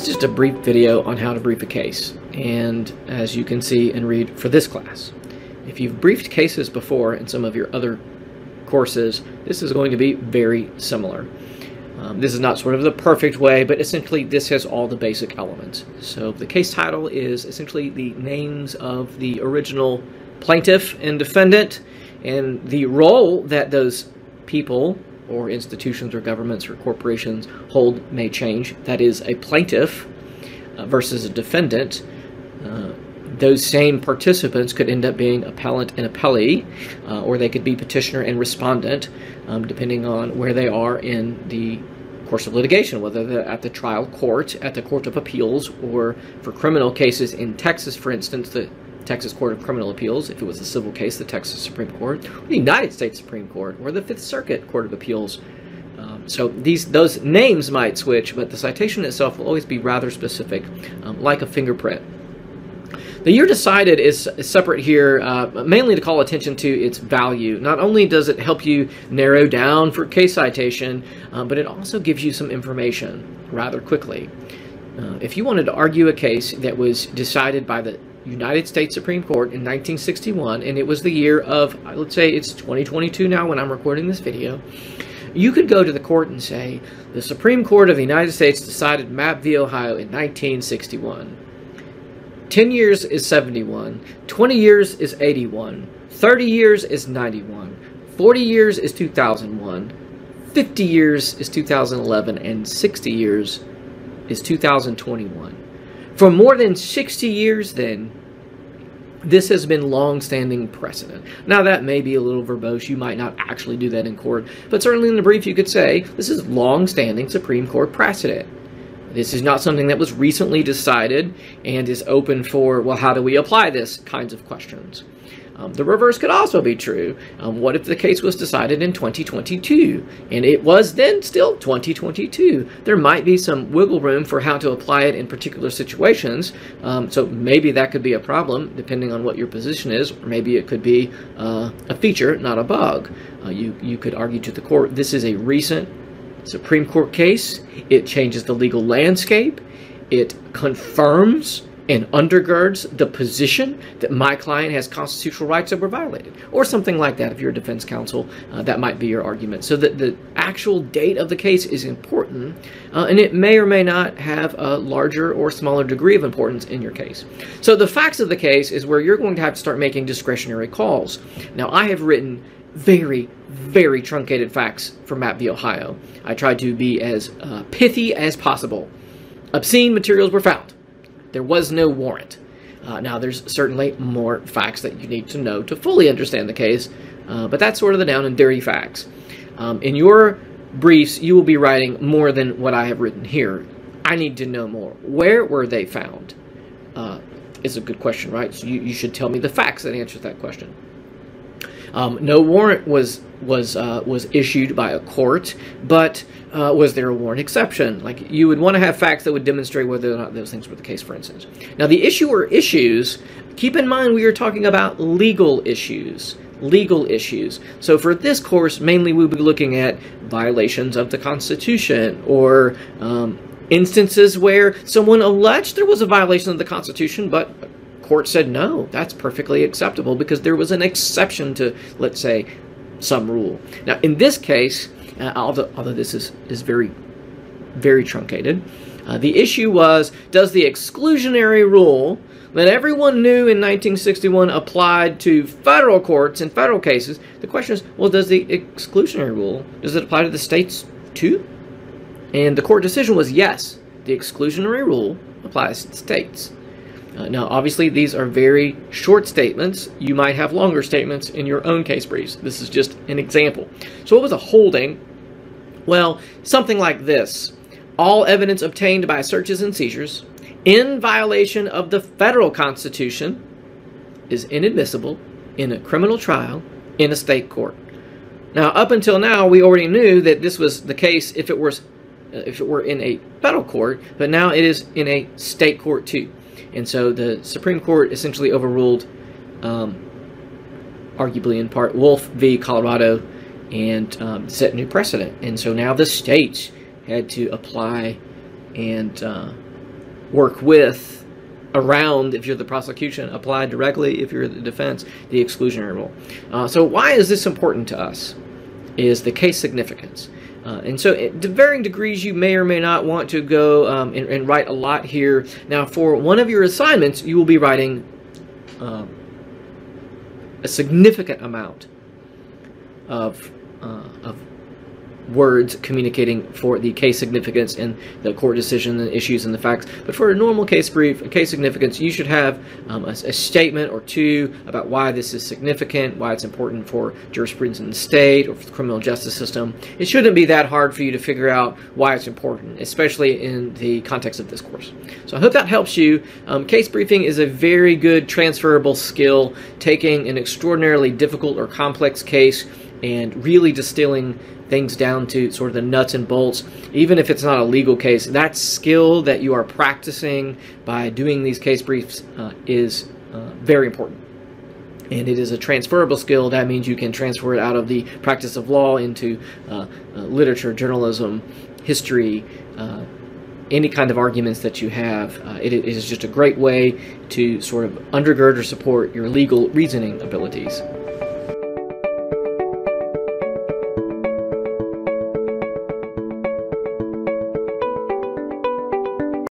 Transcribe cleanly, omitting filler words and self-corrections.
This is just a brief video on how to brief a case, and as you can see and read for this class, if you've briefed cases before in some of your other courses, this is going to be very similar. This is not sort of the perfect way, but essentially this has all the basic elements. So the case title is essentially the names of the original plaintiff and defendant, and the role that those people or institutions or governments or corporations hold may change. That is, a plaintiff versus a defendant. Those same participants could end up being appellant and appellee, or they could be petitioner and respondent, depending on where they are in the course of litigation, whether they're at the trial court, at the Court of Appeals, or for criminal cases in Texas, for instance, the Texas Court of Criminal Appeals, if it was a civil case, the Texas Supreme Court, or the United States Supreme Court, or the Fifth Circuit Court of Appeals. So those names might switch, but the citation itself will always be rather specific, like a fingerprint. The year decided is separate here, mainly to call attention to its value. Not only does it help you narrow down for case citation, but it also gives you some information rather quickly. If you wanted to argue a case that was decided by the United States Supreme Court in 1961, and it was the year of, let's say it's 2022 now when I'm recording this video, you could go to the court and say, the Supreme Court of the United States decided Mapp v. Ohio in 1961. 10 years is 71, 20 years is 81, 30 years is 91, 40 years is 2001, 50 years is 2011, and 60 years is 2021. For more than 60 years, then, this has been long-standing precedent. Now, that may be a little verbose. You might not actually do that in court, but certainly in the brief you could say, this is long-standing Supreme Court precedent. This is not something that was recently decided and is open for, well, how do we apply this kinds of questions. The reverse could also be true. What if the case was decided in 2022 and it was then still 2022? There might be some wiggle room for how to apply it in particular situations. So maybe that could be a problem depending on what your position is, or maybe it could be a feature, not a bug. You could argue to the court, this is a recent Supreme Court case. It changes the legal landscape. It confirms and undergirds the position that my client has constitutional rights that were violated, or something like that. If you're a defense counsel, that might be your argument. So that the actual date of the case is important, and it may or may not have a larger or smaller degree of importance in your case. So the facts of the case is where you're going to have to start making discretionary calls. Now, I have written very, very truncated facts for Mapp v. Ohio. I tried to be as pithy as possible. Obscene materials were found. There was no warrant. Now, there's certainly more facts that you need to know to fully understand the case, but that's sort of the down and dirty facts. In your briefs, you will be writing more than what I have written here. I need to know more. Where were they found? Is a good question, right? So you should tell me the facts that answer that question. No warrant was issued by a court, but was there a warrant exception? Like, you would want to have facts that would demonstrate whether or not those things were the case, for instance. Now, the issue or issues, keep in mind we are talking about legal issues. Legal issues. So for this course, mainly we'll be looking at violations of the Constitution, or instances where someone alleged there was a violation of the Constitution, but court said no, that's perfectly acceptable because there was an exception to, let's say, some rule. Now, in this case, although this is very, very truncated, the issue was, does the exclusionary rule that everyone knew in 1961 applied to federal courts and federal cases? The question is, well, does the exclusionary rule, does it apply to the states too? And the court decision was yes, the exclusionary rule applies to the states. Now, obviously, these are very short statements. You might have longer statements in your own case briefs. This is just an example. So what was a holding? Well, something like this. All evidence obtained by searches and seizures in violation of the federal Constitution is inadmissible in a criminal trial in a state court. Now, up until now, we already knew that this was the case if it were in a federal court, but now it is in a state court too. And so the Supreme Court essentially overruled, arguably in part, Wolf v. Colorado, and set new precedent. And so now the states had to apply and work with around, if you're the prosecution, apply directly, if you're the defense, the exclusionary rule. So why is this important to us? Is the case significance. And so to varying degrees, you may or may not want to go and write a lot here. Now, for one of your assignments, you will be writing a significant amount of words communicating for the case significance and the court decision, the issues and the facts. But for a normal case brief, a case significance, you should have a statement or two about why this is significant, why it's important for jurisprudence in the state or for the criminal justice system. It shouldn't be that hard for you to figure out why it's important, especially in the context of this course. So I hope that helps you. Case briefing is a very good transferable skill, taking an extraordinarily difficult or complex case and really distilling things down to sort of the nuts and bolts. Even if it's not a legal case, that skill that you are practicing by doing these case briefs is very important. And it is a transferable skill. That means you can transfer it out of the practice of law into literature, journalism, history, any kind of arguments that you have. It is just a great way to sort of undergird or support your legal reasoning abilities.